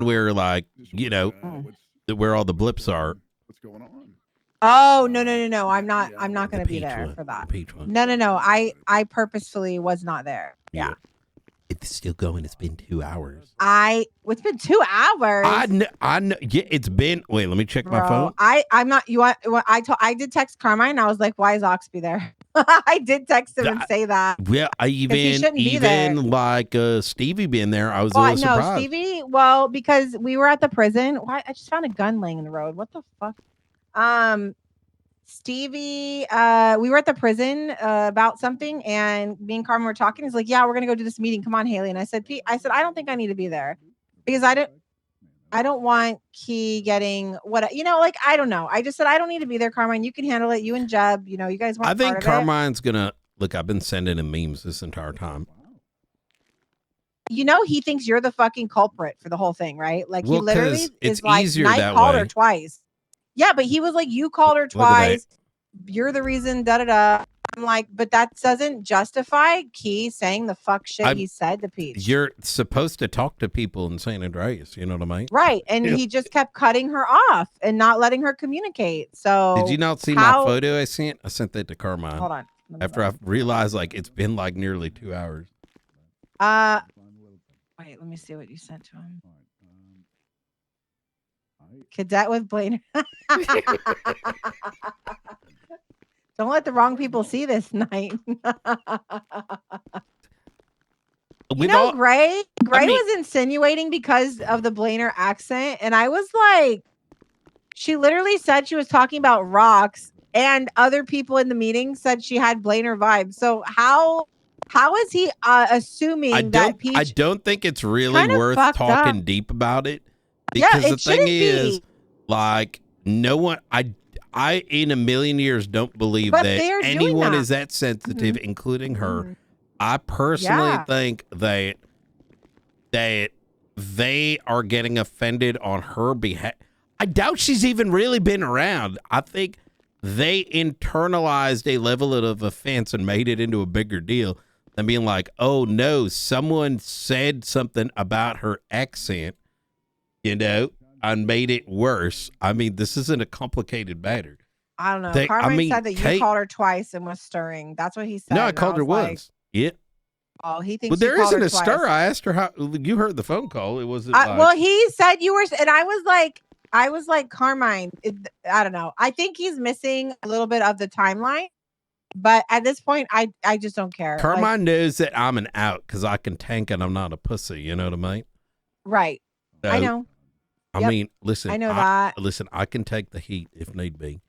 where like, where all the blips are. What's going on? Oh, no. I'm not going to be there one, for that. The peach one. No. I purposefully was not there. Yeah. It's still going. It's been 2 hours. It's been 2 hours. I know. Yeah, it's been. Wait, let me check my phone. I'm not. I did text Carmine. I was like, "Why is Oxby there?" I did text him and say that. Yeah, I even like Stevie being there. I was a little surprised. No, Stevie. Well, because we were at the prison. Why? I just found a gun laying in the road. What the fuck? Stevie, we were at the prison about something, and me and Carmen were talking. He's like, "Yeah, we're gonna go do this meeting. Come on, Haley." And I said, "Pete, I don't think I need to be there because I don't want Key getting what like I don't know. I just said I don't need to be there, Carmine. You can handle it. You and Jeb, you guys weren't. I think Carmine's gonna look. I've been sending him memes this entire time. He thinks you're the fucking culprit for the whole thing, right? Like he literally it's is like, easier Night that called way. her twice. Yeah, but he was like, you called her twice. You're the reason, da-da-da. I'm like, but that doesn't justify Key saying the fuck shit he said to Peach. You're supposed to talk to people in San Andreas, you know what I mean? Right, and he just kept cutting her off and not letting her communicate. So did you not see my photo I sent? I sent that to Carmine. Hold on. After I realized like it's been like nearly 2 hours. Wait, let me see what you sent to him. Cadet with Blaine. Don't let the wrong people see this night. Gray was insinuating because of the Blainer accent, and I was like, she literally said she was talking about rocks, and other people in the meeting said she had Blainer vibes. So how is he assuming that Peach? I don't think it's really worth talking deep about it. Because the thing is, like, no one, I in a million years don't believe that anyone is that sensitive, including her. I personally think that they are getting offended on her behalf. I doubt she's even really been around. I think they internalized a level of offense and made it into a bigger deal than being like, oh no, someone said something about her accent, and made it worse. I mean, this isn't a complicated matter. I don't know. Carmen said that you called her twice and was stirring. That's what he said. No, I called her once. Yeah. Oh, he thinks. But there isn't a stir. I asked her how. You heard the phone call. It wasn't. Well, he said you were, and I was like, Carmine. I don't know. I think he's missing a little bit of the timeline. But at this point, I just don't care. Carmine knows that I'm an out because I can tank and I'm not a pussy. You know what I mean? Right. So, I know. I mean, listen. I know that. Listen, I can take the heat if need be.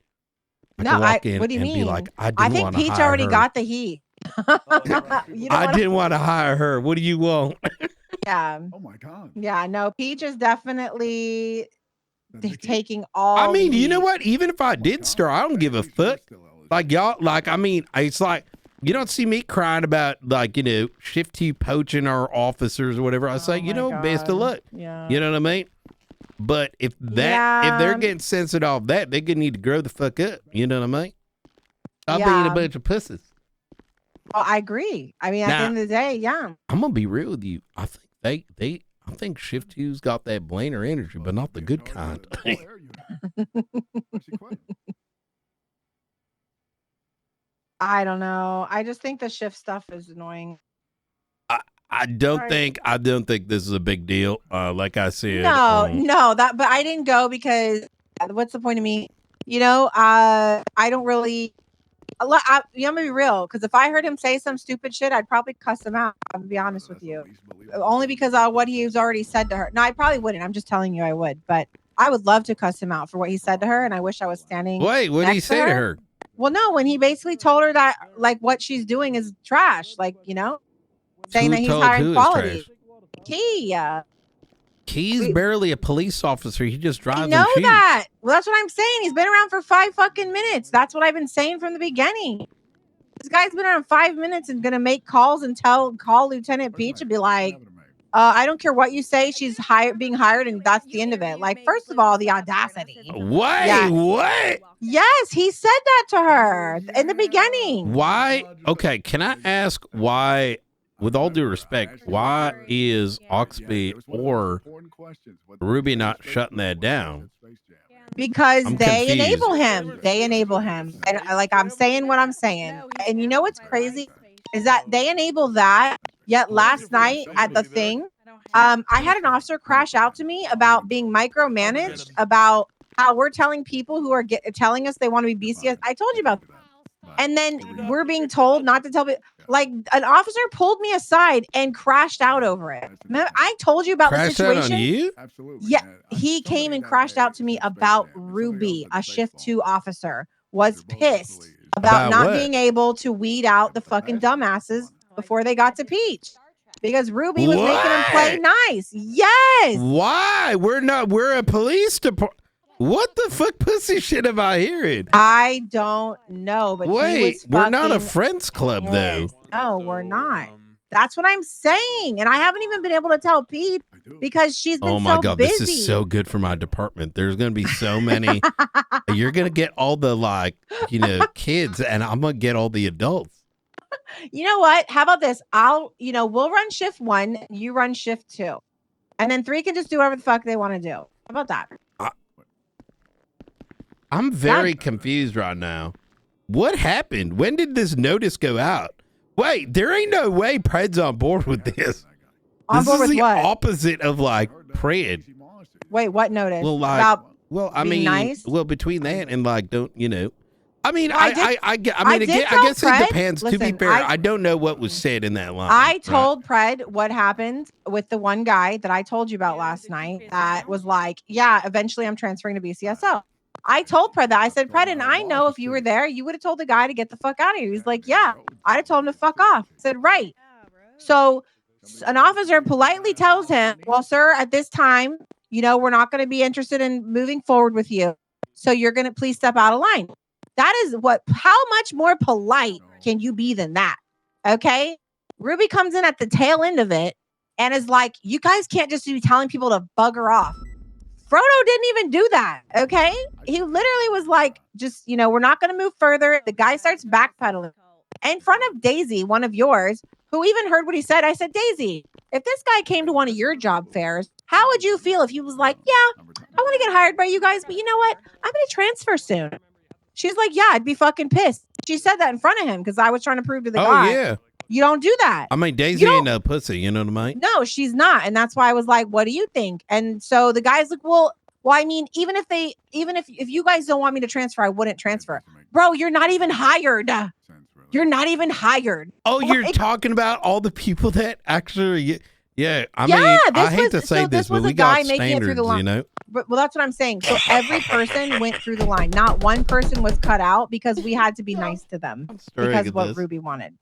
What do you mean? Be like, I think Peach already got the heat. I didn't want to hire her. What do you want? Yeah. Oh my God. Yeah. No, Peach is definitely taking all. I mean, you know what? Even if I did stir, I don't give a fuck. Like y'all, like I mean, it's like you don't see me crying about like shift two poaching our officers or whatever. I say, best of luck. Yeah. You know what I mean? But if they're getting censored off that, they're gonna need to grow the fuck up. You know what I mean? Stop being a bunch of pussies. Well, I agree. I mean, at the end of the day, yeah. I'm gonna be real with you. I think I think Shift 2's got that Blainer energy, but not the good kind. I don't know. I just think the shift stuff is annoying. I don't think this is a big deal. Like I said, but I didn't go because what's the point of me? I don't really. I'm gonna be real, because if I heard him say some stupid shit, I'd probably cuss him out. I'll be honest with you, only because of what he's already said to her. No, I probably wouldn't. I'm just telling you, I would, but I would love to cuss him out for what he said to her, and I wish I was standing. Wait, what did he say to her? Well, no, when he basically told her that like what she's doing is trash, like saying that he's hiring quality. He's barely a police officer. He just drives. I know that. Well, that's what I'm saying. He's been around for 5 fucking minutes. That's what I've been saying from the beginning. This guy's been around 5 minutes and gonna make calls and call Lieutenant Peach and be like, I don't care what you say. She's being hired, and that's the end of it. Like, first of all, the audacity. What? Yes, he said that to her in the beginning. Why? Okay, can I ask why with all due respect, why is Oxby or Ruby not shutting that down? Because I'm they confused. enable him. They enable him. And I'm saying what I'm saying. And you know what's crazy is that they enable that. Yet last night at the thing, I had an officer crash out to me about being micromanaged, about how we're telling people who are telling us they want to be BCS. I told you about. And then we're being told not to tell people. Like an officer pulled me aside and crashed out over it. Remember, I told you about Crash the out situation. on you? Absolutely. Yeah, he came and crashed out to me about Ruby, a shift 2 officer, was pissed about not what? being able to weed out the fucking dumbasses before they got to Peach. Because Ruby was making him play nice. Yes. Why? We're a police department. What the fuck pussy shit am I hearing? I don't know, but he Wait, was we're not a fucking friends club though. pissed. No, we're not. That's what I'm saying. And I haven't even been able to tell Pete because she's been Oh my so god, busy. this is so good for my department. There's gonna be so many. You're gonna get all the kids, and I'm gonna get all the adults. You know what? How about this? We'll run shift 1, you run shift 2. And then 3 can just do whatever the fuck they want to do. How about that? I'm very confused right now. What happened? When did this notice go out? Wait, there ain't no way Pred's on board with this. On board This is with the what? opposite of Pred. Wait, what notice? Well, About I being mean, nice? well, between that and I mean, Well, I did guess tell it Pred- depends. To listen, be fair, I don't know what was said in that line. I told Pred what happened with the one guy that I told you about last night that was like, yeah, eventually I'm transferring to BCSO. I told Pred that. I said, Pred, and I know if you were there, you would have told the guy to get the fuck out of here. He's like, yeah, I'd have told him to fuck off. I said, right. So an officer politely tells him, well, sir, at this time, we're not going to be interested in moving forward with you. So you're going to please step out of line. That is how much more polite can you be than that? Okay. Ruby comes in at the tail end of it and is like, you guys can't just be telling people to bugger off. Frodo didn't even do that. Okay. He literally was like, just, we're not going to move further. The guy starts backpedaling in front of Daisy, one of yours, who even heard what he said. I said, Daisy, if this guy came to one of your job fairs, how would you feel if he was like, yeah, I want to get hired by you guys, but you know what? I'm going to transfer soon. She's like, yeah, I'd be fucking pissed. She said that in front of him because I was trying to prove to the guy. Oh, yeah. You don't do that. I mean, Daisy ain't no pussy, you know what I mean? No, she's not. And that's why I was like, what do you think? And so the guy's like, well, I mean, even if you guys don't want me to transfer, I wouldn't transfer. Bro, you're not even hired. You're not even hired. Oh, you're talking about all the people that actually, yeah. I mean, I hate to say this, but we got standards, Well, that's what I'm saying. So every person went through the line. Not one person was cut out because we had to be nice to them because what Ruby wanted.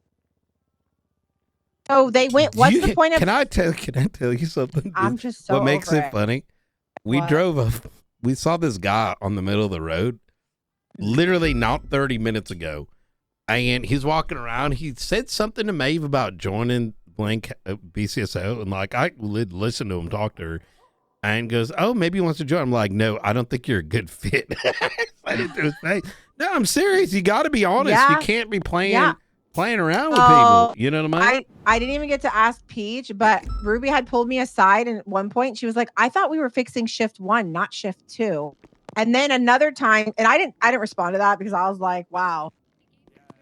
So they went. What's the point of? Can I tell you something? I'm just so. What makes over it funny? We we saw this guy on the middle of the road, literally not 30 minutes ago, and he's walking around. He said something to Maeve about joining blank BCSO, and I listened to him talk to her, and goes, "Oh, maybe he wants to join." I'm like, "No, I don't think you're a good fit." I didn't do his face. No, I'm serious. You got to be honest. Yeah. You can't be playing around with people. You know what I mean? I didn't even get to ask Peach, but Ruby had pulled me aside, and at one point she was like, I thought we were fixing shift 1, not shift 2. And then another time, and I didn't respond to that because I was like, wow.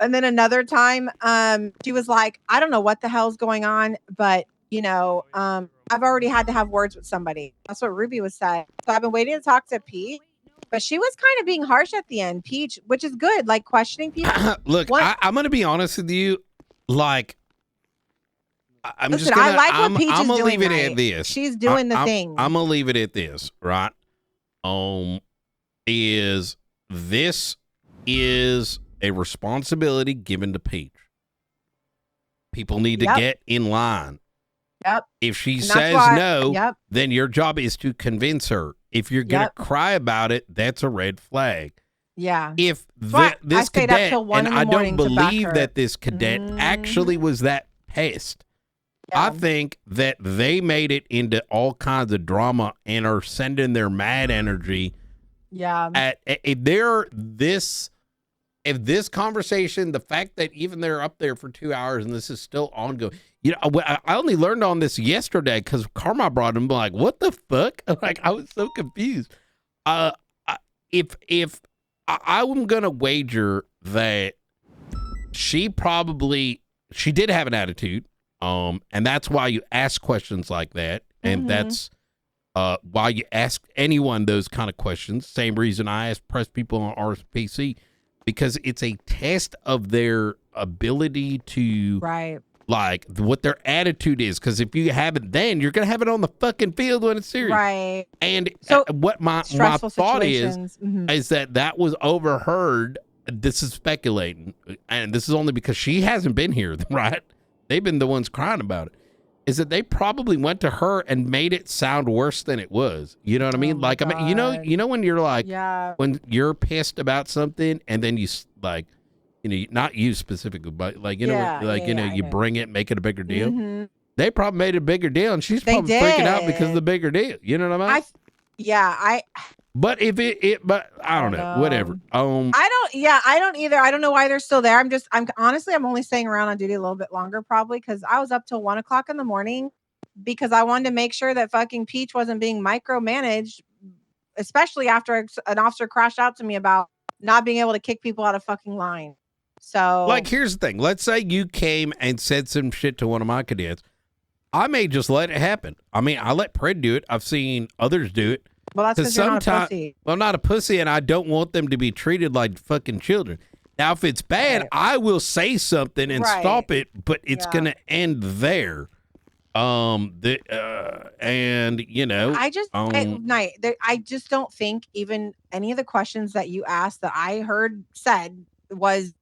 And then another time, she was like, I don't know what the hell's going on, but I've already had to have words with somebody. That's what Ruby was saying. So I've been waiting to talk to Peach. But she was kind of being harsh at the end, Peach, which is good, like questioning people. Look, I'm going to be honest with you. I'm Listen, just gonna, I like what Peach is doing. Leave it at this. She's doing the thing. I'm gonna leave it at this, right? This is a responsibility given to Peach. People need to get in line. Yep. If she says no, then your job is to convince her. If you're gonna cry about it, that's a red flag. Yeah. If this cadet, and I don't believe that this cadet actually was that pissed. Yeah. I think that they made it into all kinds of drama and are sending their mad energy. Yeah. If they're this if this conversation, the fact that even they're up there for 2 hours and this is still ongoing, I only learned on this yesterday because Karma brought him. Like, what the fuck? Like, I was so confused. If I'm gonna wager that she did have an attitude, and that's why you ask questions like that, and that's why you ask anyone those kind of questions. Same reason I ask press people on RSPC, because it's a test of their ability to like what their attitude is. Because if you have it, then you're gonna have it on the fucking field when it's serious. Right. And so what my thought is that was overheard. This is speculating, and this is only because she hasn't been here, right? They've been the ones crying about it. Is that they probably went to her and made it sound worse than it was. You know what I mean? Like, God. I mean, you know when you're like, yeah, when you're pissed about something, and then you like, not you specifically, but like, you bring it, make it a bigger deal. Mm-hmm. They probably made it a bigger deal, and she's probably freaking out because of the bigger deal. You know what I mean? But if but I don't know, whatever. I don't either. I don't know why they're still there. I'm only staying around on duty a little bit longer, probably because I was up till 1 o'clock in the morning because I wanted to make sure that fucking Peach wasn't being micromanaged, especially after an officer crashed out to me about not being able to kick people out of fucking line. So, like, here's the thing. Let's say you came and said some shit to one of my cadets. I may just let it happen. I mean, I let Pred do it. I've seen others do it. Well, that's because you're not a pussy. Well, I'm not a pussy, and I don't want them to be treated like fucking children. Now, if it's bad, I will say something and stop it, but it's going to end there. And I just don't think even any of the questions that you asked that I heard said was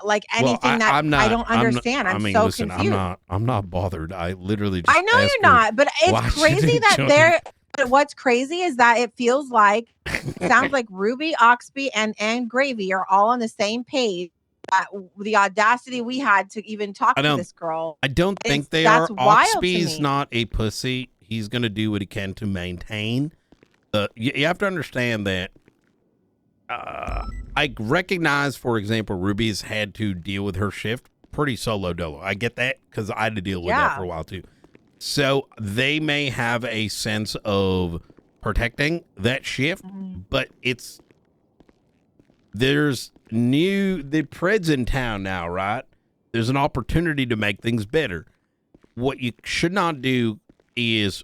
like anything I don't understand. I'm so confused. I'm not bothered. I literally just I know you're not, but it's crazy that what's crazy is that it feels like, sounds like Ruby, Oxby, and Gravy are all on the same page. The audacity we had to even talk to this girl. I don't think they are. Oxby's not a pussy. He's going to do what he can to maintain. You have to understand that. I recognize, for example, Ruby's had to deal with her shift pretty solo dolo. I get that because I had to deal with that for a while too. So they may have a sense of protecting that shift, but there's the Pred's in town now, right? There's an opportunity to make things better. What you should not do is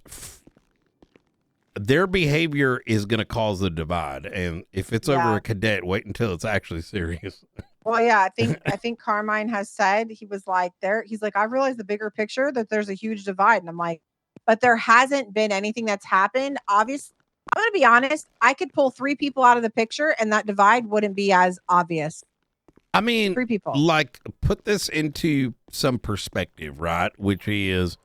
their behavior is going to cause the divide, and if it's over a cadet, wait until it's actually serious. Well, yeah, I think Carmine has said, he's like, I realize the bigger picture that there's a huge divide. And I'm like, but there hasn't been anything that's happened. Obviously, I'm going to be honest. I could pull 3 people out of the picture and that divide wouldn't be as obvious. I mean, 3 people. Like, put this into some perspective, right? Which is,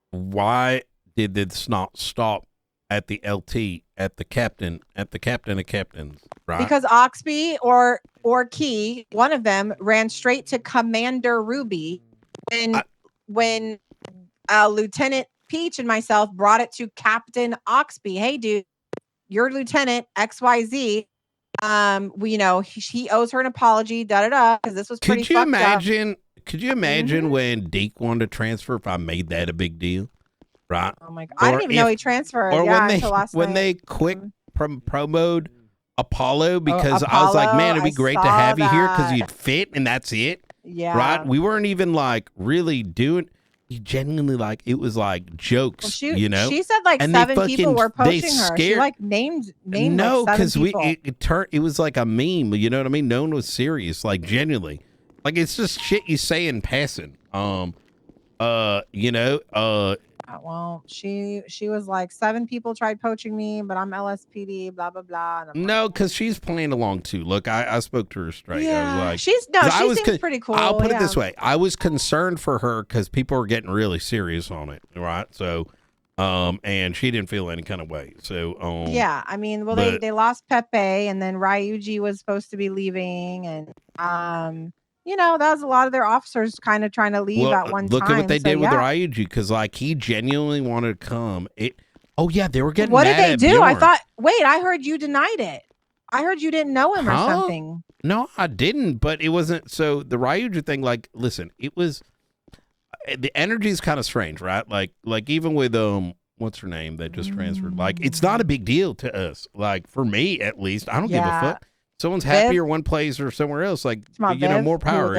why did this not stop at the LT, at the captain of captains, right? Because Oxby or Key, one of them, ran straight to Commander Ruby, and when Lieutenant Peach and myself brought it to Captain Oxby, hey dude, your Lieutenant XYZ, he owes her an apology, because this was pretty fucked up. Could you imagine when Deke wanted to transfer, if I made that a big deal? Right. Oh my God. I didn't even know he transferred. Or when they quick promoted Apollo, because I was like, man, it'd be great to have you here because you'd fit and that's it. Yeah. Right. We weren't even like really doing. You genuinely like it was like jokes. Well, she said like and 7 people were poaching her. She like named no, because it was like a meme. You know what I mean? No one was serious, like genuinely. Like it's just shit you say in passing. Well, she was like 7 people tried poaching me, but I'm LSPD, blah blah blah. No, because she's playing along too. Look, I spoke to her straight. Yeah, I was like, she seems pretty cool. I'll put it this way: I was concerned for her because people were getting really serious on it, right? So, and she didn't feel any kind of way. So, yeah, I mean, well, they lost Pepe, and then Ryuji was supposed to be leaving, and that was a lot of their officers kind of trying to leave at one time. Look at what they did with Ryuji, because like he genuinely wanted to come. They were getting What mad did they do? Bjorn. I thought. Wait, I heard you denied it. I heard you didn't know him or something. No, I didn't, but it wasn't. So the Ryuja thing, like, listen, it was, the energy is kind of strange, right? Like even with, what's her name that just transferred? Like, it's not a big deal to us. Like, for me, at least, I don't give a fuck. Someone's happier one place or somewhere else. Like, more power.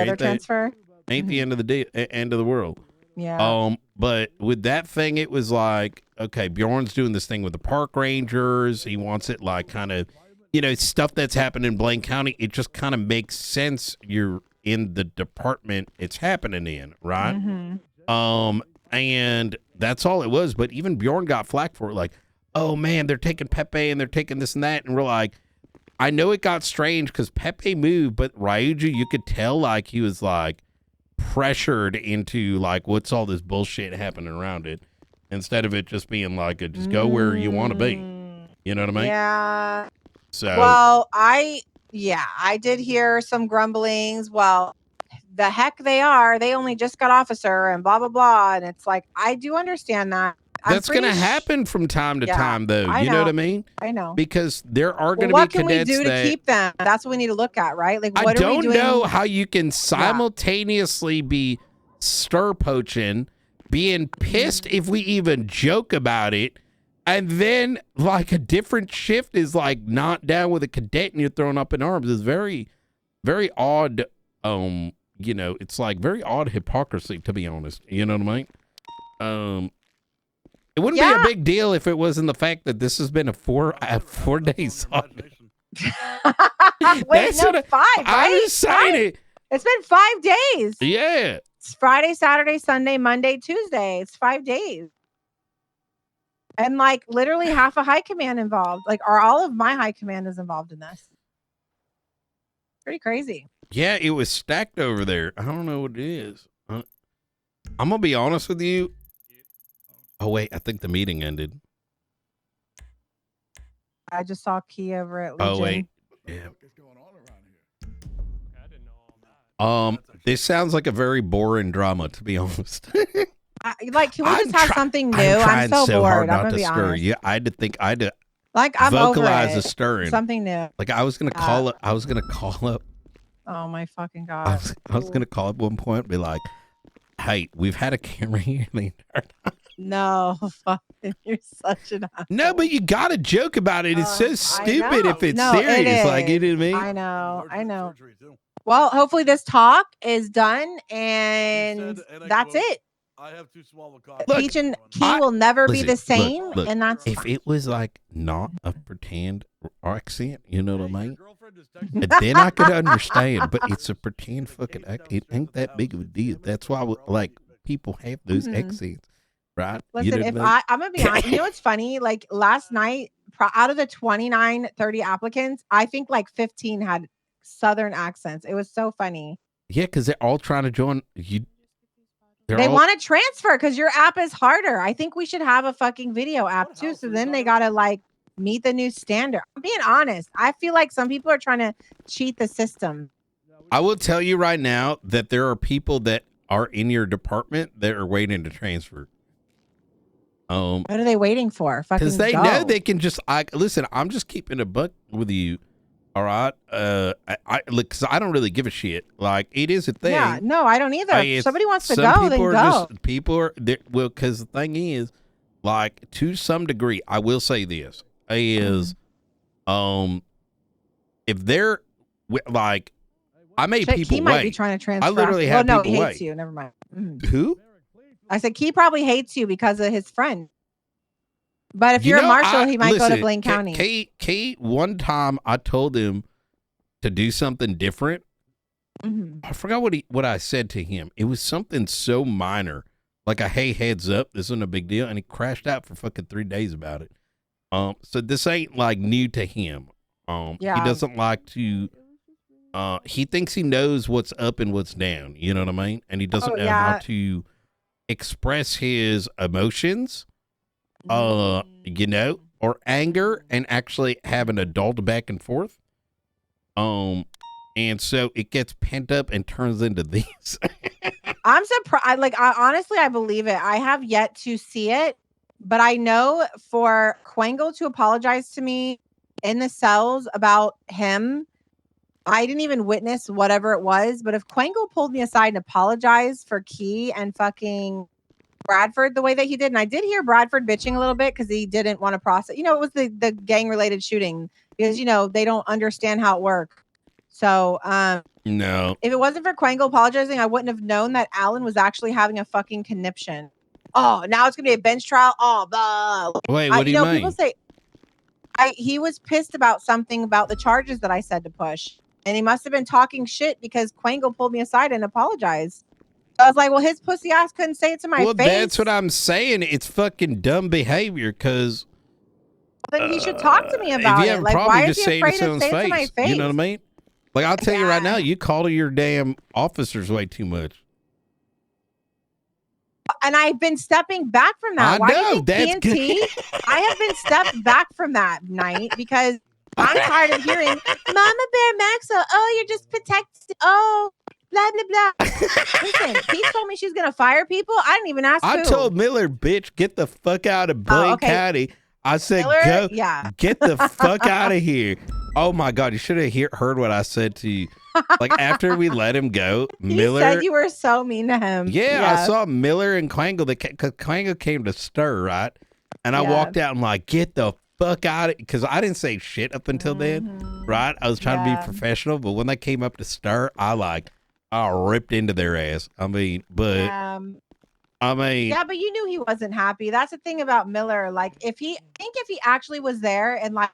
Ain't the end of the end of the world. Yeah. But with that thing, it was like, okay, Bjorn's doing this thing with the park rangers. He wants it like kind of, stuff that's happened in Blaine County. It just kind of makes sense. You're in the department it's happening in, right? Mm-hmm. And that's all it was. But even Bjorn got flack for it. Like, oh man, they're taking Pepe and they're taking this and that. And we're like, I know it got strange because Pepe moved, but Ryuja, you could tell like he was like pressured into like, what's all this bullshit happening around it, instead of it just being like, just go where you want to be. You know what I mean? Yeah. So, well, I did hear some grumblings. Well, the heck they are. They only just got officer and blah, blah, blah. And it's like, I do understand that. That's going to happen from time to time, though. You know what I mean? I know. Because there are going to be what cadets. What can we do to keep them? That's what we need to look at, right? Like, what I are we doing? don't know how you can simultaneously be stir poaching, being pissed if we even joke about it, and then like a different shift is like not down with a cadet and you're thrown up in arms. Is very, very odd. It's like very odd hypocrisy, to be honest. You know what I mean? It wouldn't be a big deal if it wasn't the fact that this has been a 4 day Sunday. Wait, no, 5, right? I'm just saying it. It's been 5 days. Yeah. It's Friday, Saturday, Sunday, Monday, Tuesday. It's 5 days. And like literally half a high command involved. Like, are all of my high command is involved in this? Pretty crazy. Yeah, it was stacked over there. I don't know what it is. I'm going to be honest with you. Oh, wait, I think the meeting ended. I just saw Key over at Legion. Oh, wait. Yeah. This sounds like a very boring drama, to be honest. Can we just have something new? I'm so bored. Hard I'm not to be stir. honest. Yeah, I had to like I'm vocalize over the it. stirring. Something new. Like I was gonna call up. Oh my fucking god! I was gonna call up one point and be like, "Hey, we've had a camera here the entire time." No, fucking, you're such an asshole. No, but you gotta joke about it. It's so stupid if it's serious. Like, you know what I mean? I know. Well, hopefully this talk is done and that's it. I have too small a coffee. Peach and Key will never be the same, look, and that's if it was like not a pretend accent, you know what I mean? And then I could understand, but it's a pretend fucking accent. It ain't that big of a deal. That's why like people have those accents, right? Listen, I'm gonna be honest, you know what's funny? Like last night, out of the 29, 30 applicants, I think like 15 had Southern accents. It was so funny. Yeah, because they're all trying to join you. They want to transfer because your app is harder. I think we should have a fucking video app too. So then they got to like meet the new standard. I'm being honest. I feel like some people are trying to cheat the system. I will tell you right now that there are people that are in your department that are waiting to transfer. What are they waiting for? Because they know they can just, listen, I'm just keeping a buck with you. All right. Because I don't really give a shit. Like, it is a thing. Yeah, no, I don't either. If somebody wants to go, then go. People are, because the thing is, like, to some degree, I will say this, is, if they're, like, I made people Key might be trying to transfer. I literally have people he hates you. Never mind. Who? I said, Key probably hates you because of his friend. But if you're a marshal, he might go to Blaine County. Kate, one time I told him to do something different. I forgot what I said to him. It was something so minor, like a hey, heads up, this isn't a big deal, and he crashed out for fucking 3 days about it. So this ain't like new to him. He doesn't like to. He thinks he knows what's up and what's down. You know what I mean? And he doesn't know how to express his emotions. Or anger, and actually have an adult back and forth. And so it gets pent up and turns into this. I'm surprised. Like, honestly, I believe it. I have yet to see it, but I know for Quangle to apologize to me in the cells about him. I didn't even witness whatever it was, but if Quangle pulled me aside and apologized for Key and fucking Bradford the way that he did, and I did hear Bradford bitching a little bit because he didn't want to process. You know, it was the gang related shooting because you know they don't understand how it works. So no, if it wasn't for Quangle apologizing, I wouldn't have known that Alan was actually having a fucking conniption. Oh, now it's gonna be a bench trial. Oh, blah. Wait, what do you mean? People say he was pissed about something about the charges that I said to push. And he must have been talking shit because Quangle pulled me aside and apologized. So I was like, well, his pussy ass couldn't say it to my face. Well, that's what I'm saying. It's fucking dumb behavior because... Then he should talk to me about if you have it. a Like, problem, why just is he afraid to say it to my face? You know what I mean? Like, I'll tell you right now, you call to your damn officers way too much. And I've been stepping back from that. Why do you think PNT? I have been stepped back from that night because... I'm tired of hearing Mama Bear Maxwell. Oh, you're just protected. Oh, blah, blah, blah. Listen, he told me she's going to fire people. I didn't even ask I told Miller, bitch, get the fuck out of Blaine County. I said, Miller, get the fuck out of here. Oh, my God. You should have heard what I said to you. Like, after we let him go, Miller. You said you were so mean to him. Yeah, I saw Miller and Quangle. Because Quangle came to stir, right? And I walked out and like, get the fuck out of it, because I didn't say shit up until then, right? I was trying to be professional, but when they came up to stir, I ripped into their ass. I mean, but yeah, but you knew he wasn't happy. That's the thing about Miller. Like, if he actually was there and like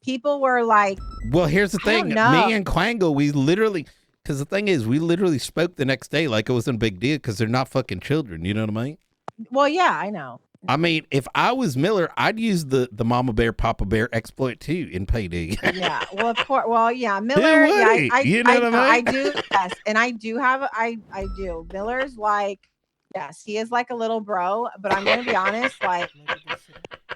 people were like, well, here's the thing, me and Quangle, we literally, because the thing is, we literally spoke the next day like it wasn't a big deal because they're not fucking children. You know what I mean? Well, yeah, I know. I mean, if I was Miller, I'd use the Mama Bear, Papa Bear exploit too in PD. Yeah, well, of course. Well, yeah, Miller. Yeah, I do. Yes, and I do have. I do. Miller's like, yes, he is like a little bro. But I'm going to be honest. Like,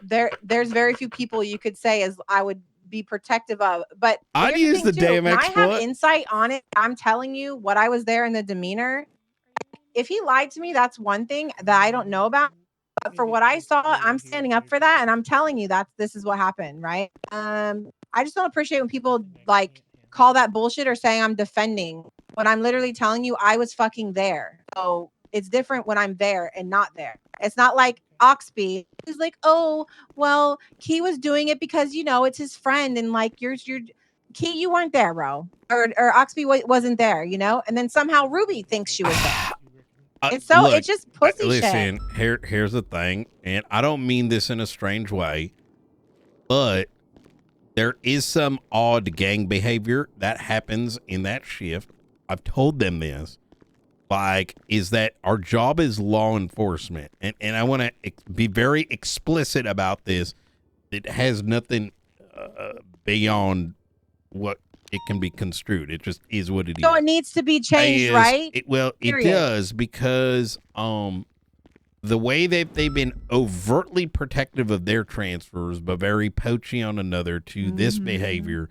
there's very few people you could say as I would be protective of. But I'd use the damn exploit. I have insight on it. I'm telling you what I was there in the demeanor. If he lied to me, that's one thing that I don't know about. But for what I saw, I'm standing up for that, and I'm telling you this is what happened, right? I just don't appreciate when people like call that bullshit or saying I'm defending when I'm literally telling you I was fucking there. So it's different when I'm there and not there. It's not like Oxby is like, oh, well, Key was doing it because you know it's his friend, and like you're Key, you weren't there, bro, or Oxby wasn't there, you know, and then somehow Ruby thinks she was there. And so it's just pussy shit. Here's the thing, and I don't mean this in a strange way, but there is some odd gang behavior that happens in that shift. I've told them this, like, is that our job is law enforcement, and I want to be very explicit about this. It has nothing beyond what it can be construed. It just is what it is. So it needs to be changed, right? It does, because the way that they've been overtly protective of their transfers, but very poachy on another to this behavior.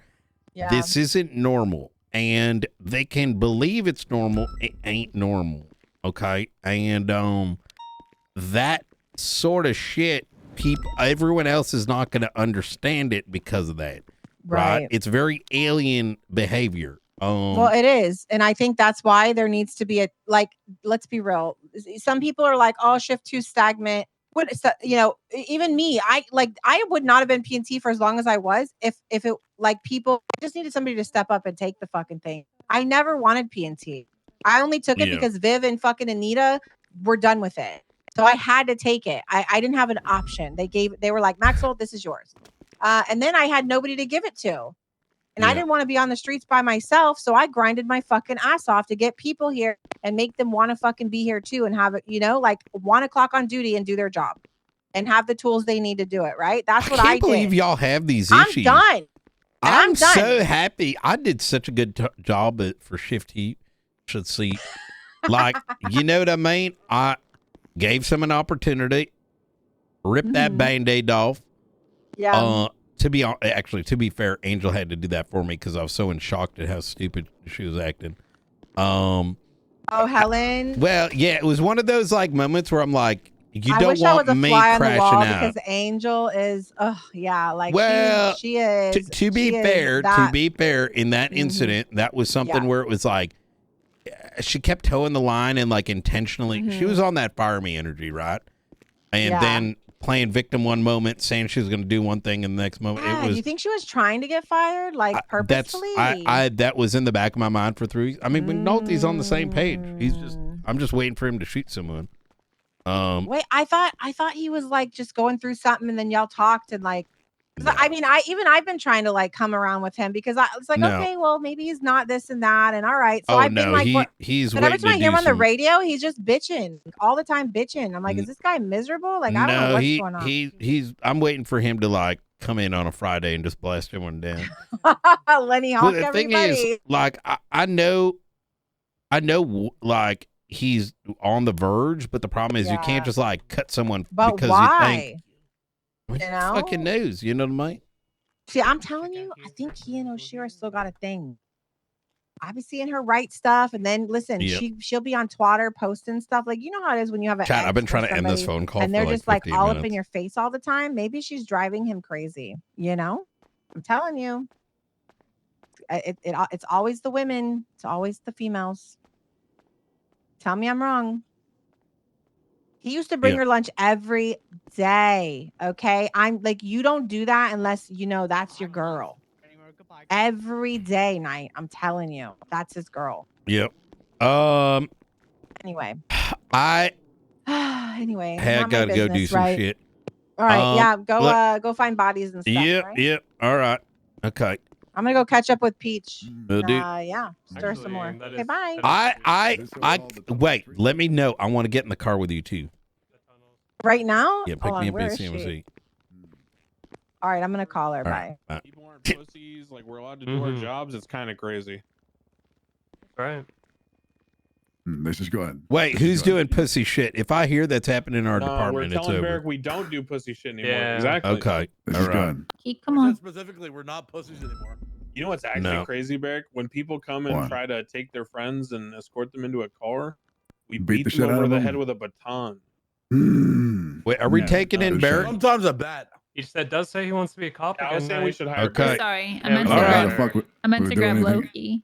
Yeah. This isn't normal, and they can believe it's normal. It ain't normal. Okay. And that sort of shit, everyone else is not going to understand it because of that. Right. It's very alien behavior. Well, it is. And I think that's why there needs to be let's be real. Some people are like, oh, shift 2 stagnant. What, you know, even me, I would not have been PNT for as long as I was if it like people just needed somebody to step up and take the fucking thing. I never wanted PNT. I only took it because Viv and fucking Anita were done with it. So I had to take it. I didn't have an option. They were like, Maxwell, this is yours. And then I had nobody to give it to. And I didn't want to be on the streets by myself. So I grinded my fucking ass off to get people here and make them want to fucking be here too and have it, you know, like want to clock on duty and do their job and have the tools they need to do it. Right. That's what I did. I can't believe y'all have these issues. I'm done. I'm done. So happy. I did such a good job for Shift Heat. Should see. Like, you know what I mean? I gave some an opportunity, ripped that Band-Aid off. Yeah. To be fair, Angel had to do that for me because I was so in shock at how stupid she was acting. Helen. Well, yeah, it was one of those like moments where I'm like, You I don't wish I was want a me fly on the crashing wall out. because Angel is, oh yeah, like Well, she is. to be she is fair, that, in that incident, that was something Yeah. where it was like she kept towing the line and like intentionally. She was on that fire me energy, right? And Yeah. then playing victim one moment, saying she was going to do one thing, and the next moment Yeah, it do was. you think she was trying to get fired, like purposefully? That was in the back of my mind for 3 weeks. I mean, McNulty's on the same page. I'm just waiting for him to shoot someone. Wait, I thought he was like just going through something, and then y'all talked and like. No. I mean, I've been trying to like come around with him because I was like, okay, well, maybe he's not this and that, and all right. So I've been like, he's. But every time I hear him on the radio, he's just bitching all the time, bitching. I'm like, is this guy miserable? Like, I don't know what's going on. He's. I'm waiting for him to like come in on a Friday and just blast everyone down. Lenny Hawk, the thing is, like, I know, like he's on the verge, but the problem is you can't just like cut someone because you think. You know, fucking news. You know what I mean? See, I'm telling you, I think he and Oshira still got a thing. I be seeing her write stuff, and then listen, she'll be on Twitter posting stuff. Like, you know how it is when you have a chat. I've been trying to end this phone call, and they're for just like like all minutes. up in your face all the time. Maybe she's driving him crazy. You know, I'm telling you, it's always the women. It's always the females. Tell me I'm wrong. He used to bring her lunch every day. Okay. I'm like, you don't do that unless you know that's your girl. Every day, night. I'm telling you, that's his girl. Yep. Anyway. Anyway. Hey, I gotta go do some shit. All right. Yeah. Go find bodies and stuff. Yep. Right? Yep. All right. Okay. I'm gonna go catch up with Peach. Yeah. Stir some more. Okay. Bye. I wait. Let me know. I want to get in the car with you too. Right now? Yeah, pick me up at CMC. All right, I'm gonna call her. Bye. People aren't pussies. Like, we're allowed to do our jobs. It's kind of crazy. Right. Let's just go ahead. Wait, who's doing pussy shit? If I hear that's happening in our department, we're it's telling over. Barrick we don't do pussy shit anymore. Yeah. Exactly. Okay. Let's just go ahead. Come on. Specifically, we're not pussies anymore. You know what's actually crazy, Barrick? When people come and try to take their friends and escort them into a car, we beat the them shit out over of the them? head with a baton. Wait, are we taking in Barrick? Sometimes a bat. He does say he wants to be a cop. I was saying we should hire. Okay. Sorry, I Yeah, meant to all grab. right. I meant to grab Loki.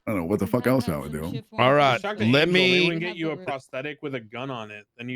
I don't know what the fuck else I would do. All right. Maybe we can get you a prosthetic with a gun on it. Then you